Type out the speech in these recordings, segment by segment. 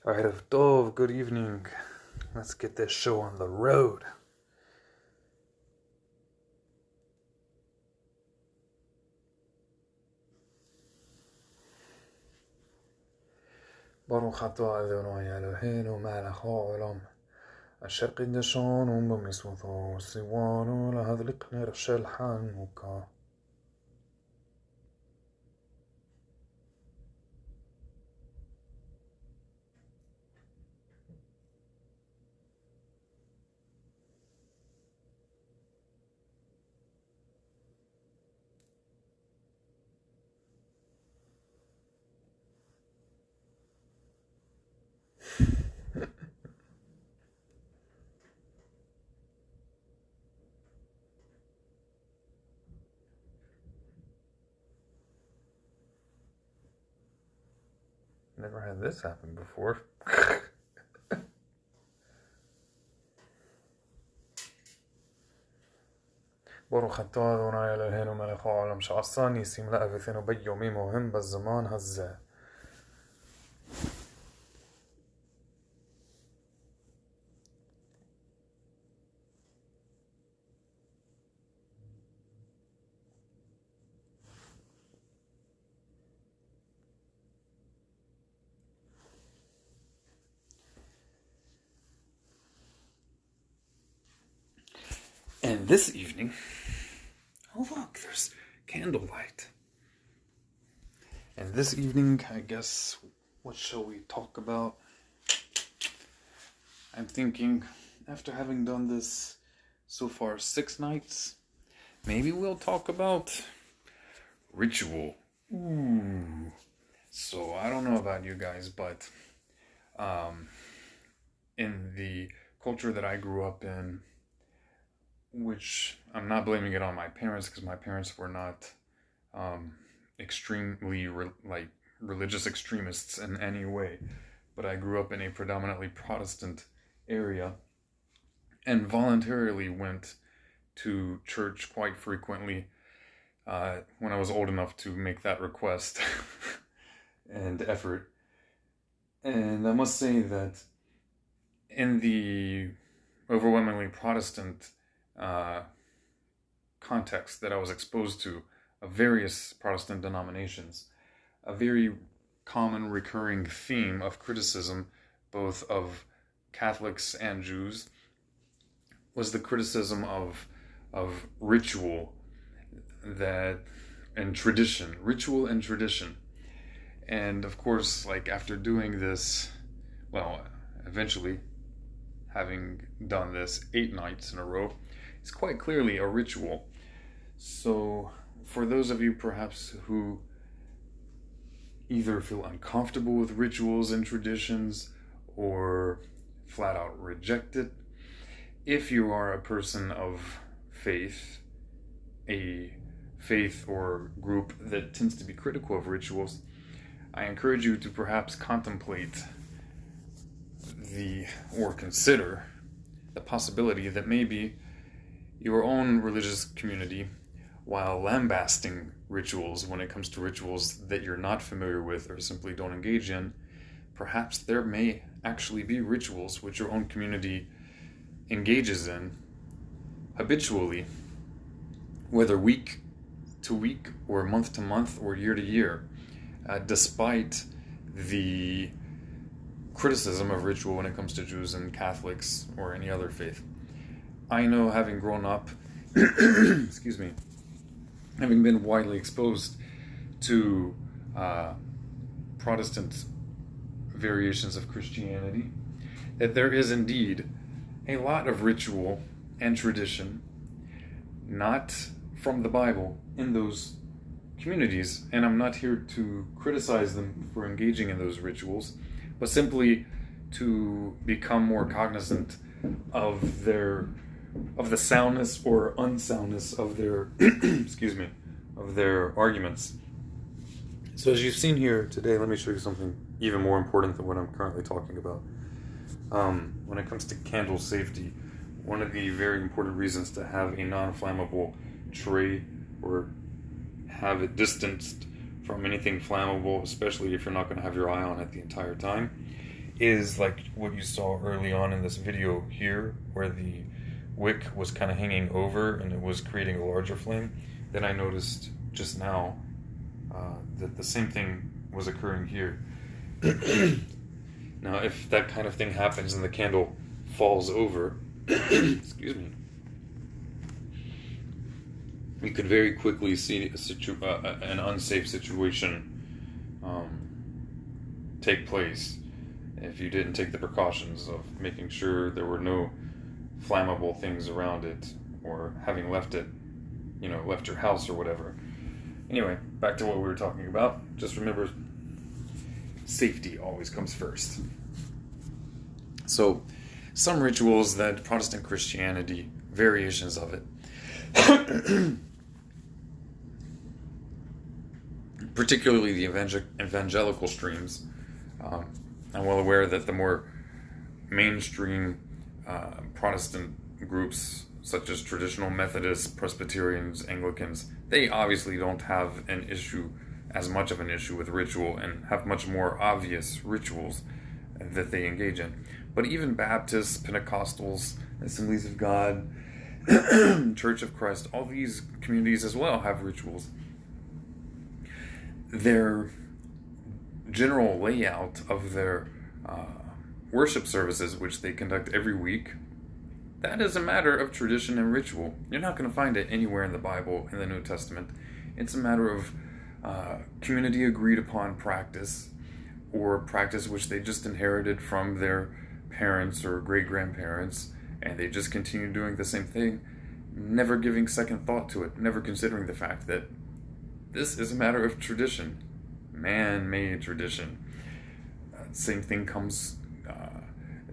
Alright, Dove, good evening. Let's get this show on the road. Baruch atah Adonai Eloheinu melech haolam asher qiddashanu b'mitzvoto u'tzivanu lahadlik ner shel Chanukah. Never had this happen before. Baruch atah Adonai Eloheinu melech haolam she'asa nisim la'avotenu b'yomim ha'hem b'zaman hazeh. And this evening, oh look, there's candlelight. And this evening, I guess, what shall we talk about? I'm thinking, after having done this so far 6 nights, maybe we'll talk about ritual. Ooh. So I don't know about you guys, but in the culture that I grew up in, which I'm not blaming it on my parents, because my parents were not extremely religious extremists in any way, but I grew up in a predominantly Protestant area and voluntarily went to church quite frequently when I was old enough to make that request and effort. And I must say that in the overwhelmingly Protestant context that I was exposed to of various Protestant denominations, a very common recurring theme of criticism, both of Catholics and Jews, was the criticism of ritual and tradition. Ritual and tradition. And of course, after doing this, eventually having done this 8 nights in a row, it's quite clearly a ritual. So for those of you perhaps who either feel uncomfortable with rituals and traditions or flat out reject it, if you are a person of faith, a faith or group that tends to be critical of rituals, I encourage you to perhaps contemplate or consider the possibility that maybe your own religious community, while lambasting rituals when it comes to rituals that you're not familiar with or simply don't engage in, perhaps there may actually be rituals which your own community engages in habitually, whether week to week or month to month or year to year, despite the criticism of ritual when it comes to Jews and Catholics or any other faith. I know, having grown up, excuse me, having been widely exposed to Protestant variations of Christianity, that there is indeed a lot of ritual and tradition not from the Bible in those communities. And I'm not here to criticize them for engaging in those rituals, but simply to become more cognizant of the soundness or unsoundness of their of their arguments. So as you've seen here today, let me show you something even more important than what I'm currently talking about. When it comes to candle safety, one of the very important reasons to have a non-flammable tray or have it distanced from anything flammable, especially if you're not going to have your eye on it the entire time, is like what you saw early on in this video here, where the wick was kind of hanging over and it was creating a larger flame. Then I noticed just now that the same thing was occurring here. Now, if that kind of thing happens and the candle falls over, excuse me, we could very quickly see an unsafe situation take place if you didn't take the precautions of making sure there were no flammable things around it, or having left it, left your house or whatever. Anyway, back to what we were talking about. Just remember, safety always comes first. So, some rituals that Protestant Christianity, variations of it, particularly the evangelical streams. I'm well aware that the more mainstream Protestant groups, such as traditional Methodists, Presbyterians, Anglicans, they obviously don't have as much of an issue with ritual, and have much more obvious rituals that they engage in. But even Baptists, Pentecostals, Assemblies of God, Church of Christ, all these communities as well have rituals. Their general layout of their worship services, which they conduct every week, that is a matter of tradition and ritual. You're not going to find it anywhere in the Bible, in the New Testament. It's a matter of community agreed upon practice, or practice which they just inherited from their parents or great-grandparents, and they just continue doing the same thing, never giving second thought to it, never considering the fact that this is a matter of tradition, man-made tradition. Same thing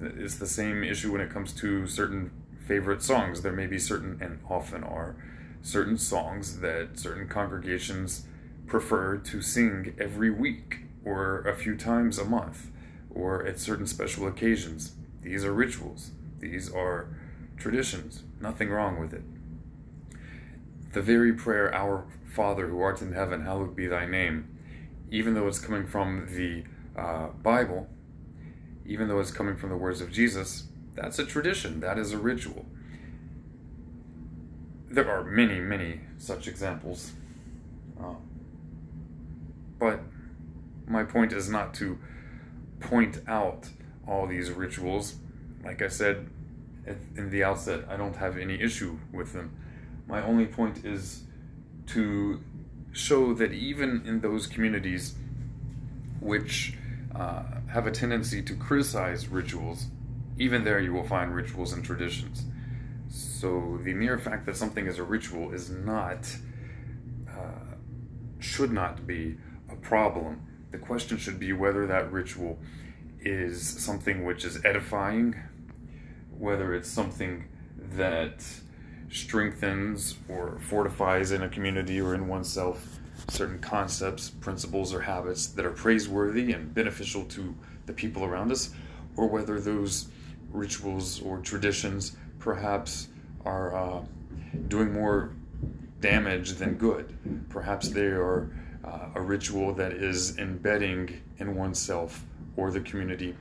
it's the same issue when it comes to certain favorite songs. There may be certain, and often are, certain songs that certain congregations prefer to sing every week, or a few times a month, or at certain special occasions. These are rituals. These are traditions. Nothing wrong with it. The very prayer, "Our Father who art in heaven, hallowed be thy name," even though it's coming from the Bible, even though it's coming from the words of Jesus, that's a tradition. That is a ritual. There are many, many such examples. But my point is not to point out all these rituals. Like I said in the outset, I don't have any issue with them. My only point is to show that even in those communities which have a tendency to criticize rituals, even there you will find rituals and traditions. So the mere fact that something is a ritual is not, should not be a problem. The question should be whether that ritual is something which is edifying, whether it's something that strengthens or fortifies in a community or in oneself certain concepts, principles, or habits that are praiseworthy and beneficial to the people around us, or whether those rituals or traditions perhaps are doing more damage than good. Perhaps they are a ritual that is embedding in oneself or the community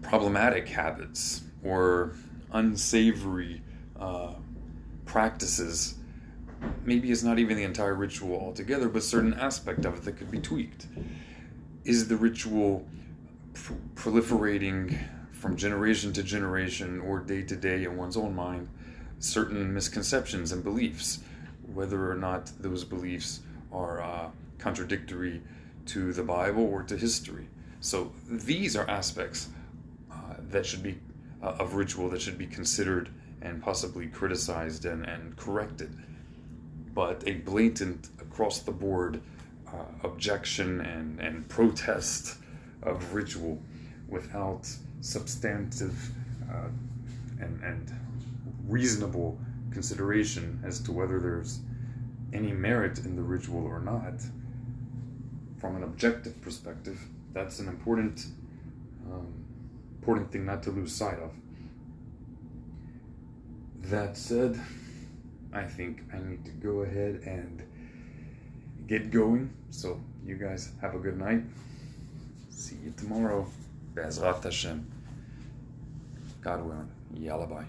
problematic habits or unsavory practices. Maybe it's not even the entire ritual altogether, but certain aspect of it that could be tweaked. Is the ritual proliferating from generation to generation or day to day in one's own mind certain misconceptions and beliefs, whether or not those beliefs are contradictory to the Bible or to history? So these are aspects that should be of ritual that should be considered and possibly criticized and corrected. But a blatant, across-the-board objection and protest of ritual without substantive and reasonable consideration as to whether there's any merit in the ritual or not, from an objective perspective, that's an important thing not to lose sight of. That said, I think I need to go ahead and get going. So you guys have a good night. See you tomorrow. Bezrat Hashem. God willing. Yalla bye.